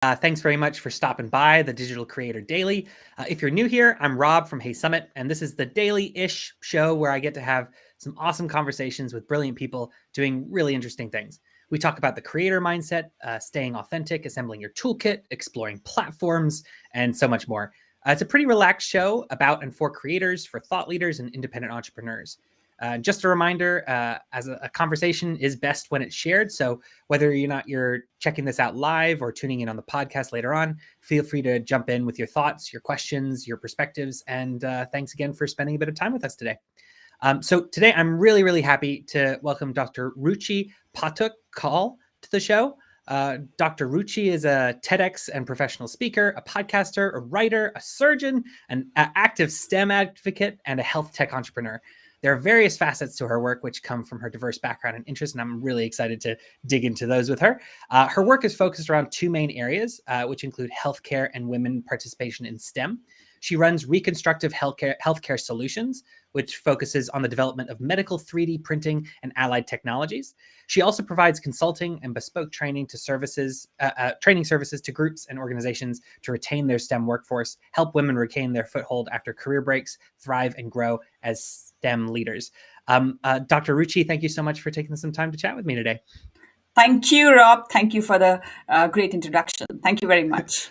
Thanks very much for stopping by the Digital Creator Daily. If you're new here, I'm Rob from Hey Summit, and this is the daily-ish show where I get to have some awesome conversations with brilliant people doing really interesting things. We talk about the creator mindset, staying authentic, assembling your toolkit, exploring platforms, and so much more. It's a pretty relaxed show about and for creators, for thought leaders, and independent entrepreneurs. Just a reminder, as a conversation is best when it's shared. So whether you're checking this out live or tuning in on the podcast later on, feel free to jump in with your thoughts, your questions, your perspectives. And thanks again for spending a bit of time with us today. So today I'm really, really happy to welcome Dr. Ruchi Pathak Kaul to the show. Dr. Ruchi is a TEDx and professional speaker, a podcaster, a writer, a surgeon, an active STEM advocate, and a health tech entrepreneur. There are various facets to her work which come from her diverse background and interests, and I'm really excited to dig into those with her. Her work is focused around two main areas, which include healthcare and women participation in STEM. She runs Reconstructive healthcare Solutions, which focuses on the development of medical 3D printing and allied technologies. She also provides consulting and bespoke training services to groups and organizations to retain their STEM workforce, help women regain their foothold after career breaks, thrive and grow as STEM leaders. Dr. Ruchi, thank you so much for taking some time to chat with me today. Thank you, Rob. Thank you for the great introduction. Thank you very much.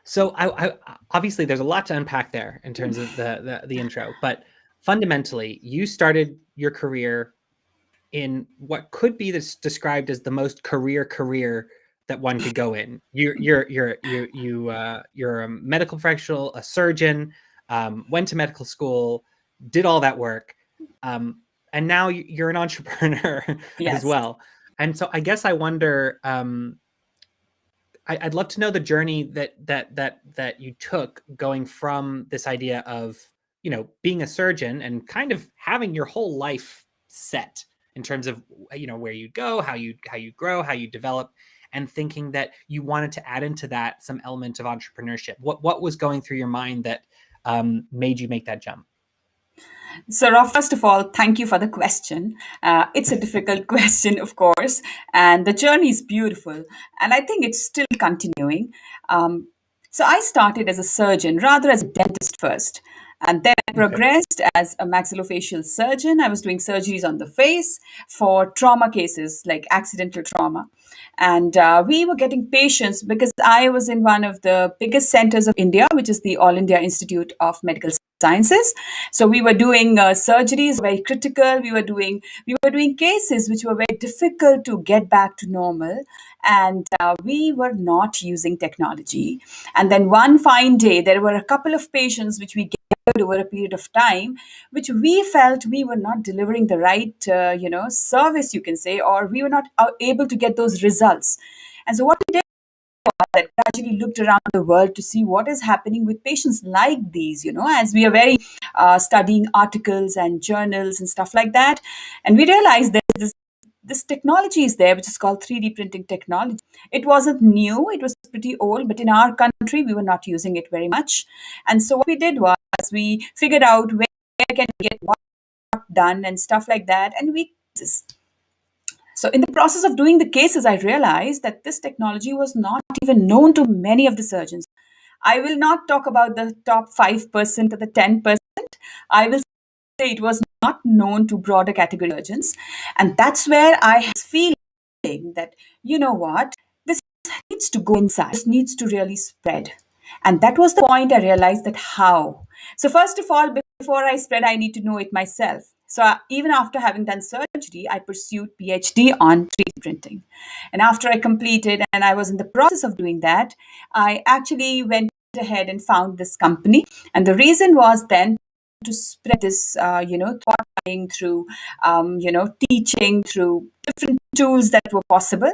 So I obviously there's a lot to unpack there in terms of the intro, but fundamentally, you started your career in what could be described as the most career that one could go in. You're a medical professional, a surgeon, went to medical school, did all that work, and now you're an entrepreneur Yes. as well. And so I guess I wonder. I'd love to know the journey that you took going from this idea of, being a surgeon and kind of having your whole life set in terms of, where you go, how you grow, how you develop, and thinking that you wanted to add into that some element of entrepreneurship. What was going through your mind that made you make that jump? So, Rob, first of all, thank you for the question. It's a difficult question, of course, and the journey is beautiful. And I think it's still continuing. So I started as a surgeon, rather as a dentist first. And then I progressed as a maxillofacial surgeon. I was doing surgeries on the face for trauma cases like accidental trauma. And we were getting patients because I was in one of the biggest centers of India, which is the All India Institute of Medical Sciences. So we were doing surgeries very critical. We were doing cases which were very difficult to get back to normal, and we were not using technology. And then one fine day, there were a couple of patients which we gathered over a period of time, which we felt we were not delivering the right, service, you can say, or we were not able to get those results. And so what we did, that gradually looked around the world to see what is happening with patients like these, as we are very studying articles and journals and stuff like that. And we realized there's this technology is there, which is called 3D printing technology. It wasn't new, it was pretty old, but in our country, we were not using it very much. And so what we did was we figured out where can we get what done and stuff like that. And so in the process of doing the cases, I realized that this technology was not even known to many of the surgeons. I will not talk about the top 5% or the 10%. I will say it was not known to broader category surgeons. And that's where I was feeling that, you know what, this needs to go inside. This needs to really spread. And that was the point I realized that how. So first of all, before I spread, I need to know it myself. So even after having done surgery, I pursued PhD on 3D printing. And after I completed and I was in the process of doing that, I actually went ahead and found this company. And the reason was then to spread this, thought through, teaching, through different tools that were possible.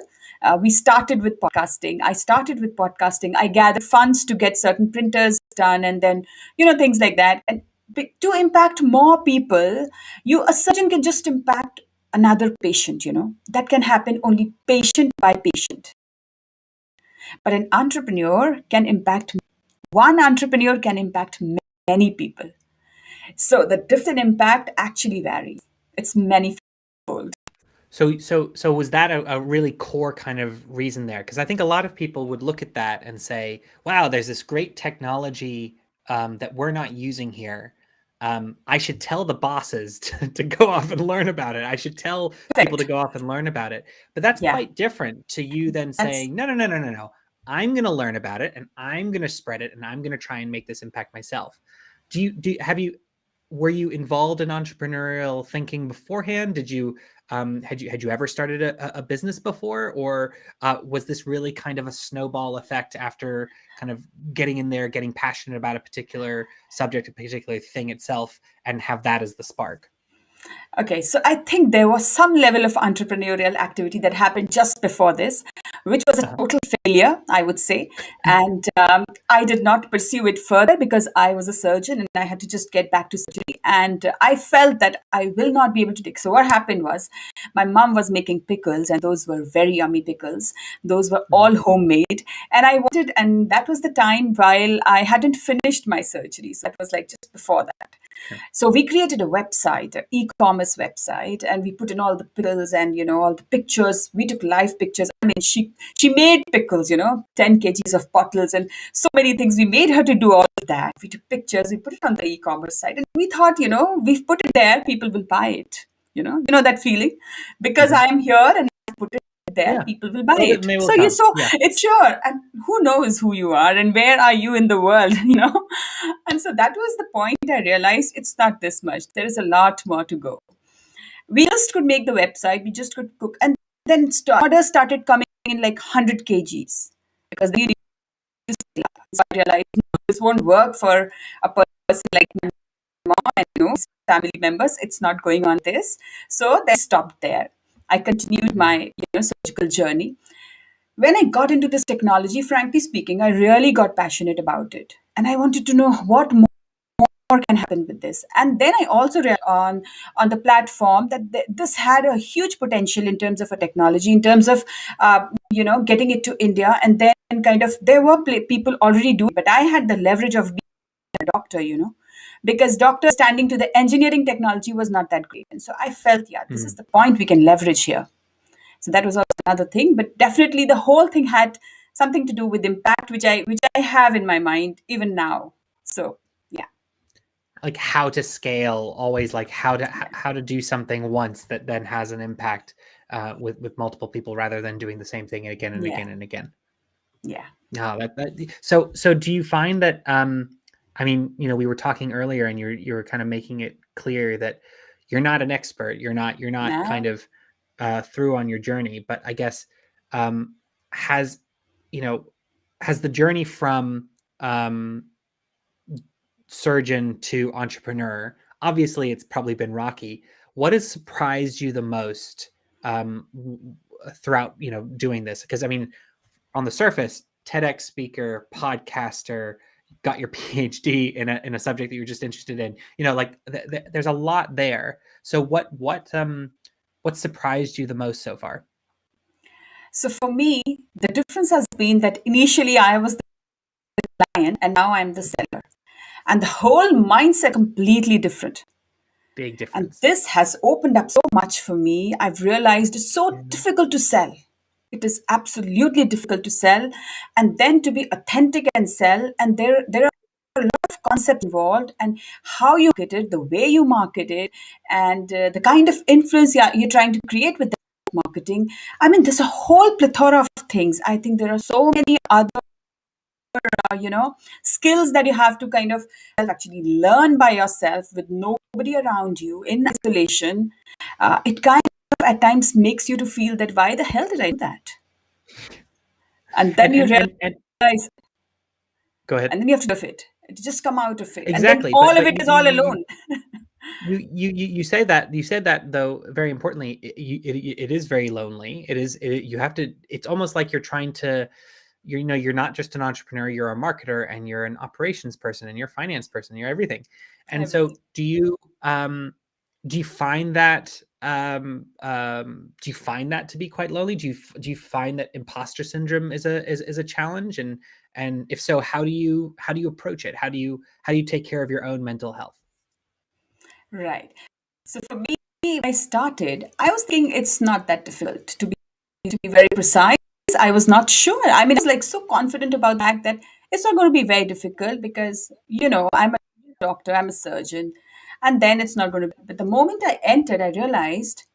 We started with podcasting. I gathered funds to get certain printers done and then, things like that. And to impact more people, a surgeon can just impact another patient, that can happen only patient by patient. But one entrepreneur can impact many people. So the different impact actually varies. It's manifold. So was that a really core kind of reason there? Because I think a lot of people would look at that and say, "Wow, there's this great technology that we're not using here. I should tell the bosses to go off and learn about it. I should tell people to Perfect. go off and learn about it." But that's Yeah, quite different to you then that's saying, "No, no, no, no, no, no. I'm going to learn about it and I'm going to spread it and I'm going to try and make this impact myself." Have you were you involved in entrepreneurial thinking beforehand? Had you ever started a business before, or was this really kind of a snowball effect after kind of getting in there, getting passionate about a particular subject, a particular thing itself, and have that as the spark? okay. So I think there was some level of entrepreneurial activity that happened just before this, which was a Uh-huh. total failure, I would say. And I did not pursue it further because I was a surgeon and I had to just get back to surgery. And I felt that I will not be able to take. So what happened was my mom was making pickles, and those were very yummy pickles. Those were Mhm. all homemade. And I wanted, and that was the time while I hadn't finished my surgery. So that was like just before that. Sure. So we created a website, an e-commerce website, and we put in all the pickles and all the pictures. We took live pictures. I mean, she made pickles, 10 kgs of bottles and so many things. We made her to do all of that. We took pictures. We put it on the e-commerce site, and we thought, we've put it there. People will buy it. You know that feeling, because Mhm. I'm here and I put it there, Yeah. people will buy Oh, it. they will So you come. so Yeah. it's sure, and who knows who you are and where are you in the world, and so that was the point. I realized it's not this much. There is a lot more to go. We just could make the website. We just could cook, and then orders started coming in like 100 kgs because we need to scale up. So I realized, no, this won't work for a person like my mom and family members. It's not going on this. So they stopped there. I continued Mhm. my surgical journey. When I got into this technology, frankly speaking, I really got passionate about it. And I wanted to know what more can happen with this. And then I also read on the platform that this had a huge potential in terms of a technology, in terms of getting it to India. And then kind of there were people already doing, but I had the leverage of being a doctor, because doctor standing to the engineering technology was not that great. And so I felt, yeah, this is Mhm. the point we can leverage here. So that was also another thing. But definitely the whole thing had something to do with impact, which I have in my mind even now. So yeah, Like how to scale, always like how to yeah, how to do something once that then has an impact with multiple people rather than doing the same thing again and yeah, again and again. yeah. No, so do you find that I mean, we were talking earlier and you're kind of making it clear that you're not an expert. You're not kind No. of through on your journey, but I guess um has you know has the journey from um surgeon to entrepreneur, obviously it's probably been rocky. What has surprised you the most throughout, doing this? Because I mean, on the surface, TEDx speaker, podcaster, got your PhD in a subject that you're just interested in. Like there's a lot there. So what surprised you the most so far? So for me, the difference has been that initially I was the client and now I'm the seller. And the whole mindset completely different. Big And difference. this has opened up so much for me. I've realized it's so Mhm. difficult to sell. It is absolutely difficult to sell, and then to be authentic and sell. And there are a lot of concepts involved, and how you market it, the way you market it, and the kind of influence you're trying to create with the marketing. I mean, there's a whole plethora of things. I think there are so many other skills that you have to kind of actually learn by yourself with nobody around you in isolation. It kind of at times makes you to feel that why the hell did I do that, and then And you and and and realize, go ahead. and then you have to do it, just come out of it, and then Exactly, all of but it is all alone. you say that, though, very importantly. It is very lonely. You have to. It's almost like you're trying to. You're not just an entrepreneur. You're a marketer, and you're an operations person, and you're a finance person. You're everything. And Everything. so, do you find that to be quite lonely? Do you find that imposter syndrome is a challenge? And if so, how do you approach it? How do you take care of your own mental health? Right. So for me, I started, I was thinking it's not that difficult to be very precise. I was not sure. I mean, I was like so confident about the fact that it's not going to be very difficult because, I'm a doctor, I'm a surgeon, and then it's not going to be. But the moment I entered, I realized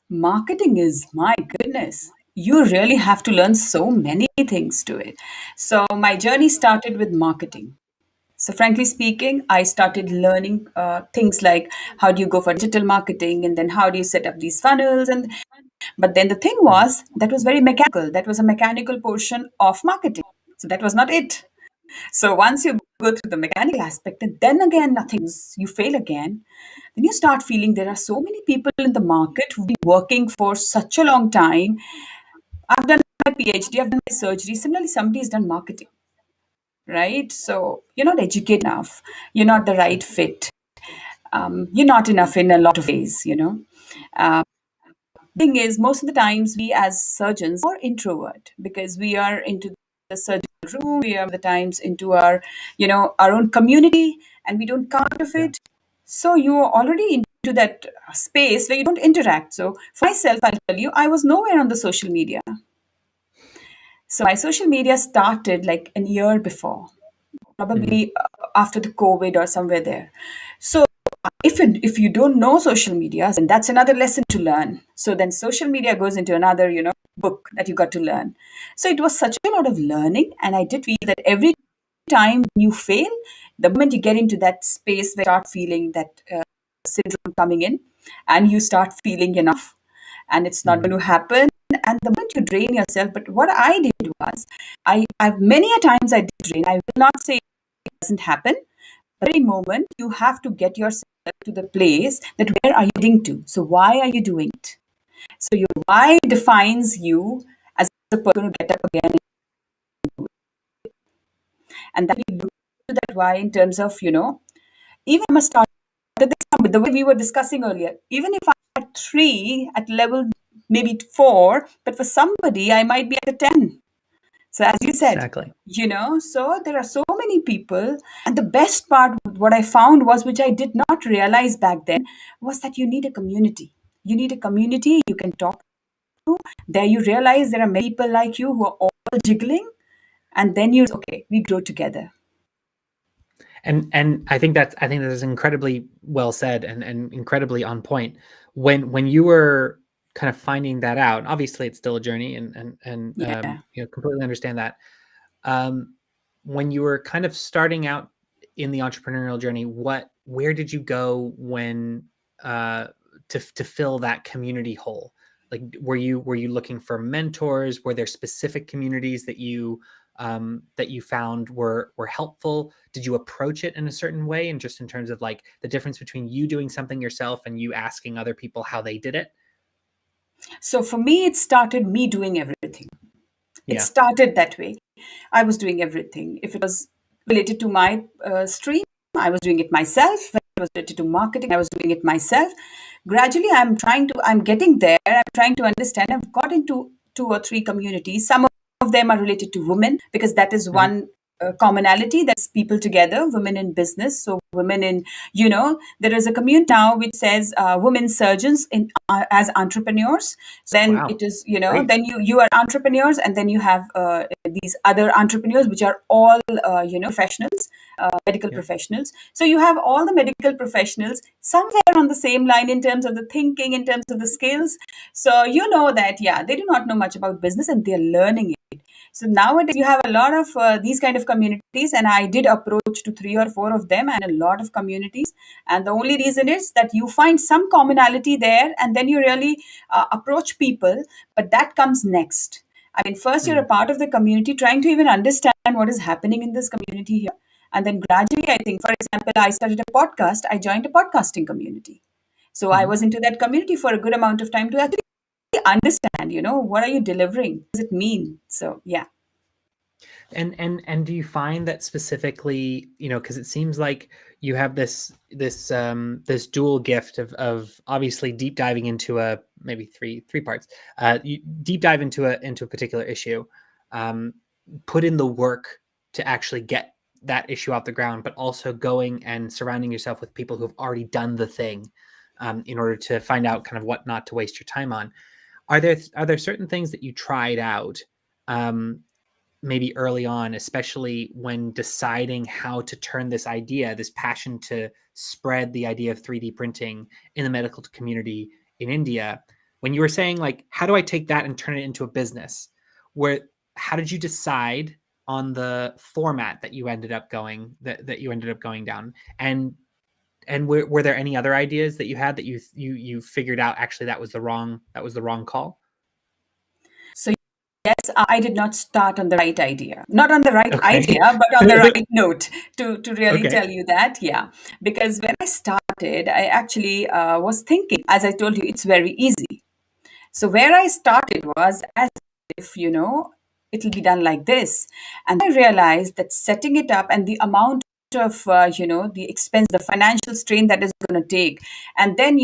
marketing is, my goodness, you really have to learn so many things to it. So my journey started with marketing. So, frankly speaking, I started learning things like how do you go for digital marketing, and then how do you set up these funnels. And but then the thing Mhm. was that was very mechanical. That was a mechanical portion of marketing. So that was not it. So once you go through the mechanical aspect, and then again nothing's you fail again, then you start feeling there are so many people in the market who've been working for such a long time. I've done my PhD, I've done my surgery. Similarly, somebody has done marketing, right? So you're not educated enough. You're not the right fit. You're not enough in a lot of ways. Uh, thing is, most of the times we as surgeons are introvert because we are into the surgical room. We are the times into our own community, and we don't come out of Yeah. it. So you're already into that space where you don't interact. So for myself, I'll tell you, I was nowhere on the social media. So my social media started like a year before, Mhm. probably after the COVID or somewhere there. So if you don't know social media, then that's another lesson to learn. So then social media goes into another book that you got to learn. So it was such a lot of learning, and I did feel that every time you fail, the moment you get into that space where you start feeling that syndrome coming in, and you start feeling enough, and it's not Mhm. going to happen. And the moment you drain yourself, but what I did was, I've many a times I did drain. I will not say it doesn't happen. Every moment you have to get yourself to the place that where are you heading to? So why are you doing it? So your why defines you as a person to get up again, and that we look to that why in terms of even I must start with the way we were discussing earlier. Even if I'm at 3 at level maybe 4, but for somebody I might be at a 10. So as you said, Exactly. so there are so many people. And the best part, what I found was, which I did not realize back then, was that you need a community. You need a community you can talk to. There you realize there are many people like you who are all jiggling. And then okay, we grow together. And I think that's incredibly well said and incredibly on point. When you were kind of finding that out, obviously it's still a journey, and Yeah. completely understand that. Um, when you were kind of starting out in the entrepreneurial journey, where did you go when uh, to fill that community hole? Like, were you looking for mentors? Were there specific communities that you found were helpful? Did you approach it in a certain way, and just in terms of like the difference between you doing something yourself and you asking other people how they did it? So for me, it started me doing everything. It Yeah. started that way. I was doing everything. If it was related to my stream, I was doing it myself. When it was related to marketing, I was doing it myself. Gradually, I'm getting there. I'm trying to understand. I've got into 2 or 3 communities. Some of them are related to women because that is Mhm. one commonality that's people together, women in business. So women in, there is a community now which says women surgeons in as entrepreneurs. Then Wow. it is, Great. then you are entrepreneurs, and then you have these other entrepreneurs which are all professionals, medical Yeah. professionals. So you have all the medical professionals somewhere on the same line in terms of the thinking, in terms of the skills. So you know that, yeah, they do not know much about business and they're learning it. So nowadays you have a lot of these kind of communities, and I did approach to 3 or 4 of them and a lot of communities. And the only reason is that you find some commonality there, and then you really approach people. But that comes next. I mean, first you're a Mm. part of the community, trying to even understand what is happening in this community here. And then gradually, I think, for example, I started a podcast. I joined a podcasting community. So I Mhm. was into that community for a good amount of time to actually understand, what are you delivering? What does it mean? So, yeah. And do you find that specifically, because it seems like you have this dual gift of obviously deep diving into a maybe three parts. You deep dive into a particular issue, um, put in the work to actually get that issue off the ground, but also going and surrounding yourself with people who've already done the thing. in order to find out kind of what not to waste your time on. Are there certain things that you tried out, maybe early on, especially when deciding how to turn this idea, this passion to spread the idea of 3D printing in the medical community in India, when you were saying like, how do I take that and turn it into a business? How did you decide on the format that you ended up going down? And were there any other ideas that you had that you figured out actually that was the wrong call? So yes, I did not start on the right idea. Not on the right Okay. idea, but on the right note to really Okay. tell you that. Yeah. Because when I started, I actually was thinking, as I told you, it's very easy. So where I started was as if, it'll be done like this. And I realized that setting it up and the amount of, the expense, the financial strain that is going to take. And then,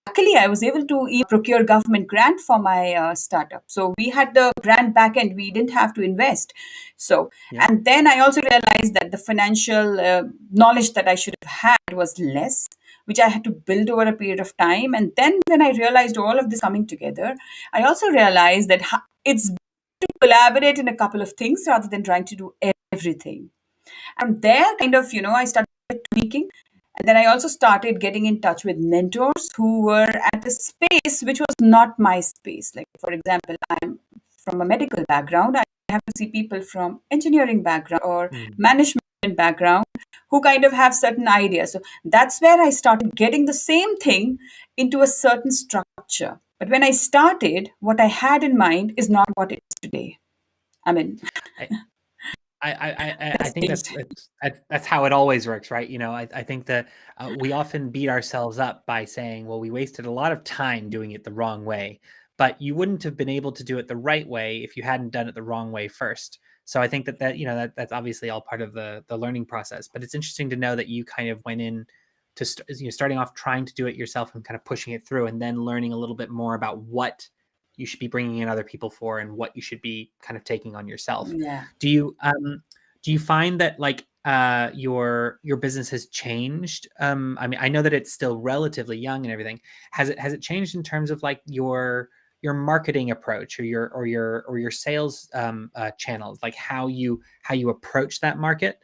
luckily I was able to procure government grant for my startup. So we had the grant back end. We didn't have to invest. So, Yeah. and then I also realized that the financial knowledge that I should have had was less, which I had to build over a period of time. And then when I realized all of this coming together, I also realized that it's to collaborate in a couple of things rather than trying to do everything. And there, kind of, I started tweaking. And then I also started getting in touch with mentors who were at a space which was not my space. Like, for example, I'm from a medical background. I have to see people from engineering background or management background who kind of have certain ideas. So that's where I started getting the same thing into a certain structure. But when I started, what I had in mind is not what it is today. I mean, I that's think changed. that's how it always works, right? I think that we often beat ourselves up by saying, well, we wasted a lot of time doing it the wrong way, but you wouldn't have been able to do it the right way if you hadn't done it the wrong way first. So I think that's obviously all part of the learning process. But it's interesting to know that you kind of went in to starting off trying to do it yourself and kind of pushing it through, and then learning a little bit more about what you should be bringing in other people for and what you should be kind of taking on yourself. Yeah. Do you find that like your business has changed? I mean, I know that it's still relatively young and everything. Has it changed in terms of like your marketing approach or your sales channels, like how you approach that market,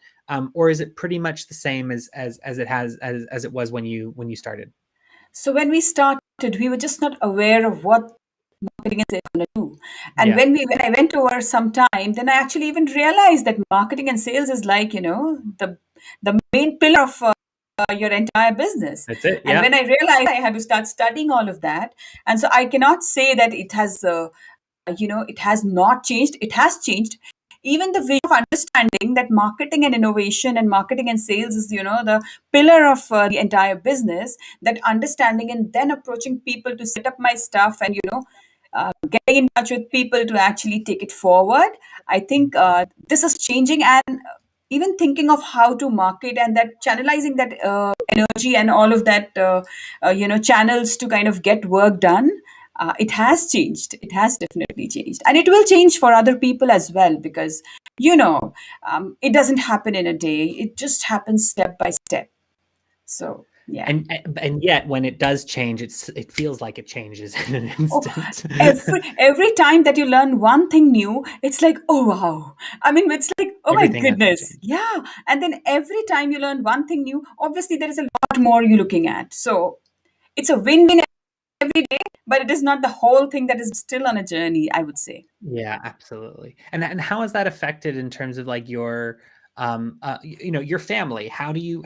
or is it pretty much the same as it was when you started? So when we started, we were just not aware of what marketing is going to do. And Yeah, when I went over some time, then I actually even realized that marketing and sales is like, the main pillar of your entire business. that's it. And Yeah. when I realized, I had to start studying all of that. And so I cannot say that it has not changed. It has changed. Even the vision of understanding that marketing and innovation and marketing and sales is, the pillar of the entire business, that understanding and then approaching people to set up my stuff and, getting in touch with people to actually take it forward. I think this is changing, and even thinking of how to market and that channelizing that energy and all of that, channels to kind of get work done. It has changed. It has definitely changed. And it will change for other people as well because, it doesn't happen in a day. It just happens step by step. So, yeah. And yet when it does change, it feels like it changes in an Oh, instant. every time that you learn one thing new, it's like, oh wow. I mean, it's like, oh my Everything has to goodness. change. Yeah. And then every time you learn one thing new, obviously there is a lot more you're looking at. So it's a win-win every day, but it is not the whole thing that is still on a journey, I would say. Yeah, absolutely. And how has that affected in terms of like your your family? How do you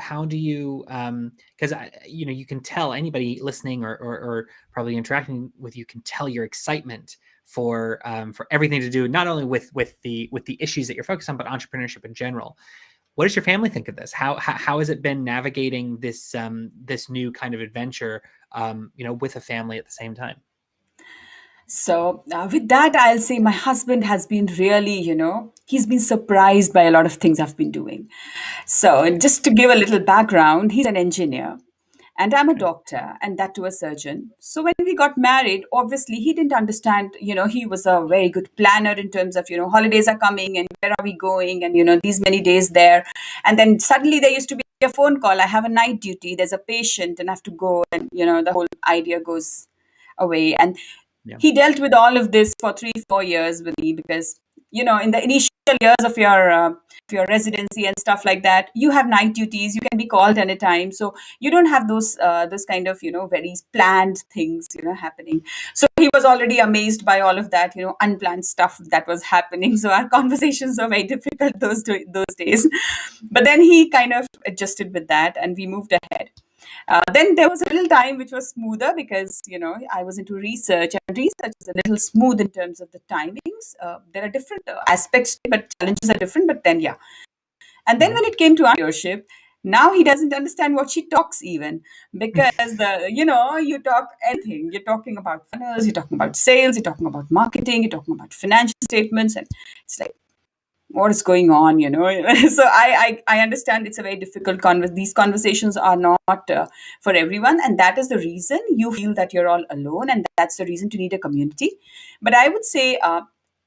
because you can tell anybody listening or probably interacting with you can tell your excitement for everything to do not only with the issues that you're focused on, but entrepreneurship in general. What does your family think of this? How has it been navigating this new kind of adventure with a family at the same time? So, with that, I'll say my husband has been really, he's been surprised by a lot of things I've been doing. So, just to give a little background, he's an engineer and I'm a Okay. doctor, and that to a surgeon. So, when we got married, obviously, he didn't understand, he was a very good planner in terms of, holidays are coming and where are we going and, these many days there. And then suddenly there used to be a phone call, I have a night duty, there's a patient, and I have to go, and the whole idea goes away. And Yeah. he dealt with all of this for 3 4 years with me, because in the initial years of your residency and stuff like that, you have night duties, you can be called anytime, so you don't have those kind of very planned things happening. So he was already amazed by all of that unplanned stuff that was happening. So our conversations were very difficult those days, but then he kind of adjusted with that, and we moved ahead. Then there was a little time which was smoother, because I was into research, and research is a little smooth in terms of the timings. There are different aspects, but challenges are different. But then, yeah. And then Mhm. when it came to entrepreneurship, now he doesn't understand what she talks even, because you talk anything. You're talking about funnels, you're talking about sales, you're talking about marketing, you're talking about financial statements, and it's like, what is going on, so I understand it's a very difficult these conversations are not for everyone, and that is the reason you feel that you're all alone, and that's the reason to need a community. But I would say,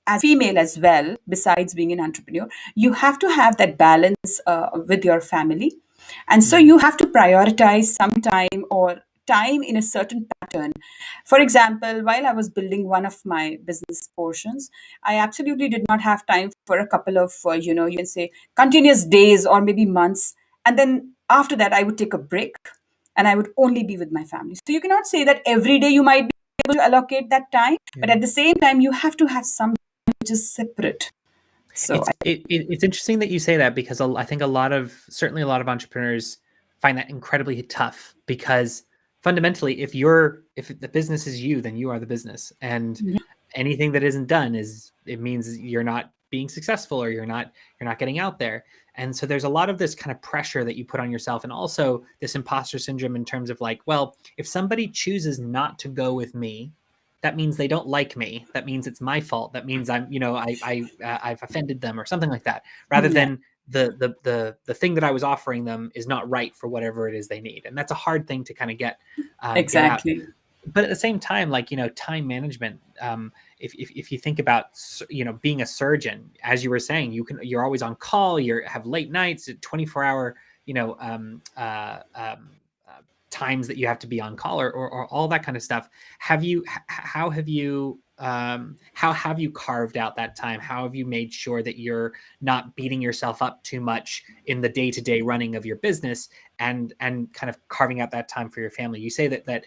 as female as well, besides being an entrepreneur, you have to have that balance with your family, and so Mhm. you have to prioritize some time, or time in a certain pattern. For example, while I was building one of my business portions, I absolutely did not have time for a couple of, you can say, continuous days or maybe months. And then after that, I would take a break, and I would only be with my family. So you cannot say that every day you might be able to allocate that time, but Yeah. at the same time, you have to have some time which is separate. So It's interesting that you say that, because I think certainly a lot of entrepreneurs find that incredibly tough, because fundamentally, if the business is you, then you are the business, and yeah, anything that isn't done it means you're not being successful, or you're not getting out there. And so there's a lot of this kind of pressure that you put on yourself, and also this imposter syndrome, in terms of like, well, if somebody chooses not to go with me, that means they don't like me. That means it's my fault. That means I've offended them, or something like that, rather yeah, than the thing that I was offering them is not right for whatever it is they need. And that's a hard thing to kind of get out. exactly. But at the same time, like, time management, if you think about, being a surgeon, as you were saying, you're always on call, have late nights, 24-hour, times that you have to be on call, or all that kind of stuff. How have you carved out that time? How have you made sure that you're not beating yourself up too much in the day-to-day running of your business, and kind of carving out that time for your family? You say that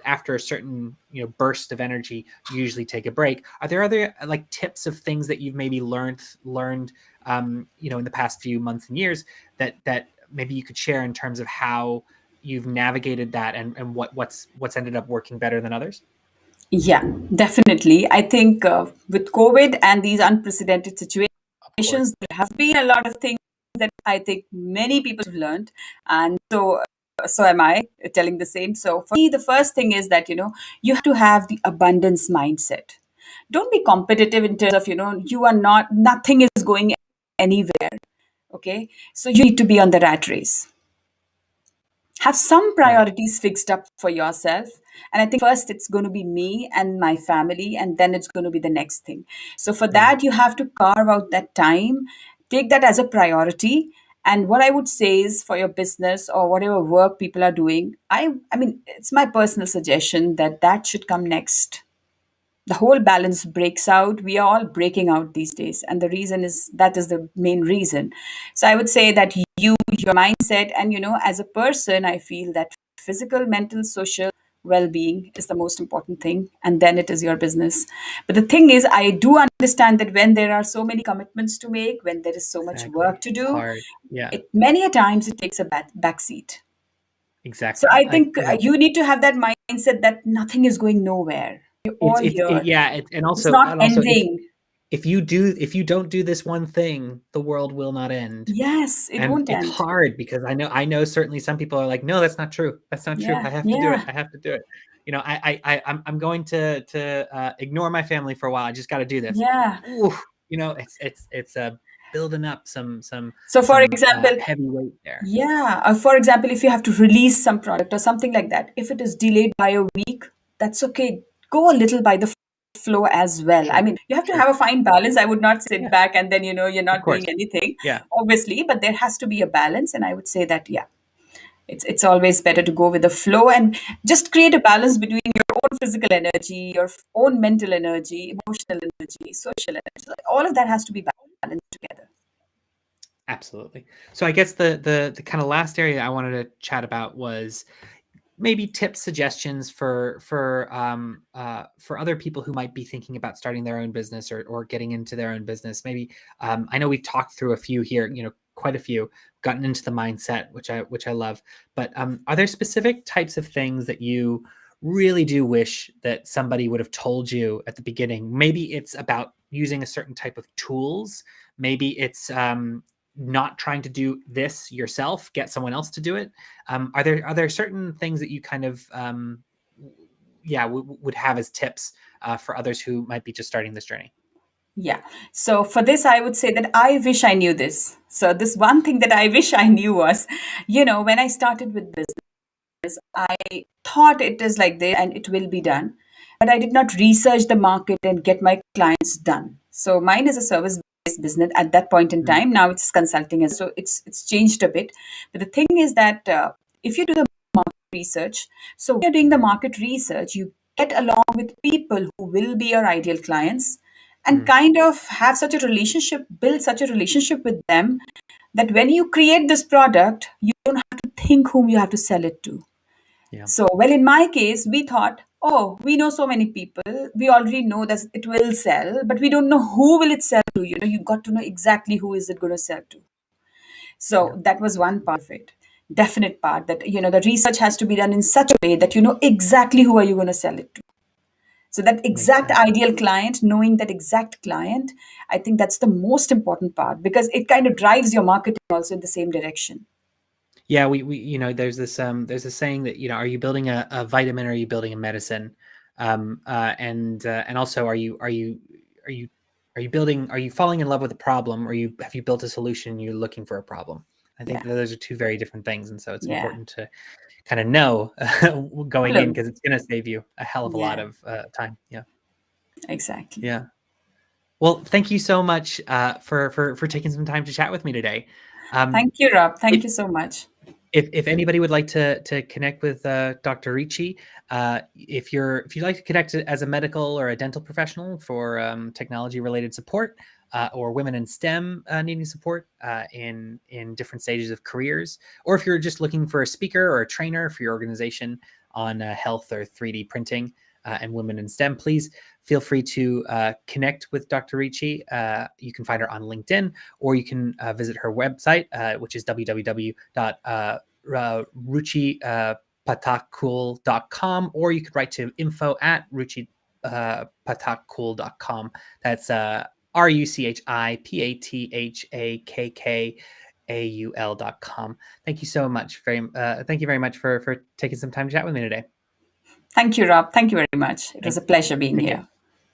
after a certain burst of energy, you usually take a break. Are there other, like, tips of things that you've maybe learned in the past few months and years, that maybe you could share, in terms of how you've navigated that, and what's ended up working better than others? Yeah, definitely. I think with COVID and these unprecedented Of course. situations, there have been a lot of things that I think many people have learned. And so am I telling the same. So for me, the first thing is that, you have to have the abundance mindset. Don't be competitive in terms of, you are not, nothing is going anywhere. Okay. So you need to be on the rat race. Have some Right. priorities fixed up for yourself. And I think first it's going to be me and my family, and then it's going to be the next thing. So for Mm. that, you have to carve out that time, take that as a priority. And what I would say is, for your business or whatever work people are doing, I mean, it's my personal suggestion that that should come next. The whole balance breaks out. We are all breaking out these days, and the reason is, that is the main reason. So I would say that your mindset, and as a person, I feel that physical, mental, social well-being is the most important thing, and then it is your business. But the thing is, I do understand that when there are so many commitments to make, when there is so much work Exactly. to It's do, hard. Yeah, it many a times it takes a back seat. So exactly. I think you need to have that mindset that nothing is going nowhere. You're all here. Yeah, It's not and also, ending. if you don't do this one thing, the world will not end. Yes, it And won't it's end. hard, because I know certainly some people are like, no, that's not true. That's not true. Yeah, I have to do it. yeah, I have to do it. I'm going to ignore my family for a while. I just got to do this. yeah. Ooh, it's building up So, for some example, heavy weight there. yeah, for example, if you have to release some product or something like that, if it is delayed by a week, that's okay. Go a little by the flow as well. I Sure. mean, you have to Sure. have a fine balance. I would not sit Yeah. back and then, you're Of not course. doing anything, Yeah. obviously, but there has to be a balance. And I would say that, yeah, it's always better to go with the flow and just create a balance between your own physical energy, your own mental energy, emotional energy, social energy. All of that has to be balanced together. Absolutely. So I guess the kind of last area I wanted to chat about was maybe tips, suggestions for other people who might be thinking about starting their own business or getting into their own business. Maybe I know we've talked through a few here, quite a few, gotten into the mindset, which I love. But are there specific types of things that you really do wish that somebody would have told you at the beginning? Maybe it's about using a certain type of tools. Maybe it's not trying to do this yourself, get someone else to do it. Are there certain things that you kind of would have as tips for others who might be just starting this journey? Yeah. So for this, I would say that I wish I knew this. So this one thing that I wish I knew was, when I started with business, I thought it is like this and it will be done, but I did not research the market and get my clients done. So mine is a service-based business at that point in Mm, time. Now it's consulting, and so it's changed a bit. But the thing is that if you do the market research, so when you're doing the market research, you get along with people who will be your ideal clients and mm, kind of have such a relationship, build such a relationship with them that when you create this product, you don't have to think whom you have to sell it to. yeah, So, well, in my case, we thought, oh, we know so many people. We already know that it will sell, but we don't know who will it sell to. You got to know exactly who is it going to sell to. yeah, So that was one part of it. Definite part that, the research has to be done in such a way that you know exactly who are you going to sell it to. So that makes exact sense. ideal client, knowing that exact client, I think that's the most important part because it kind of drives your marketing also in the same direction. Yeah, we there's a saying that are you building a vitamin or are you building a medicine, and also are you are you falling in love with a problem, or you have you built a solution and you're looking for a problem? I think Yeah. that those are two very different things, and so it's Yeah. important to kind of know going in Hello. because it's going to save you a hell of a lot Yeah, of time. Yeah, exactly. yeah. Well, thank you so much for taking some time to chat with me today. Um, Thank you, Rob. Thank if you so much. if anybody would like to connect with Dr. Ricci, if you'd like to connect as a medical or a dental professional for technology related support, or women in STEM needing support in different stages of careers, or if you're just looking for a speaker or a trainer for your organization on health or 3D printing and women in STEM, please feel free to connect with Dr. Ricci. You can find her on LinkedIn, or you can visit her website, which is www.ruchipathakkaul.com, or you could write to info@ruchipathakkaul.com. That's RUCHIPATHAKKAUL.com. Thank you very much for taking some time to chat with me today. Thank you, Rob. Thank you very much. It was Thank, a pleasure being take care. here.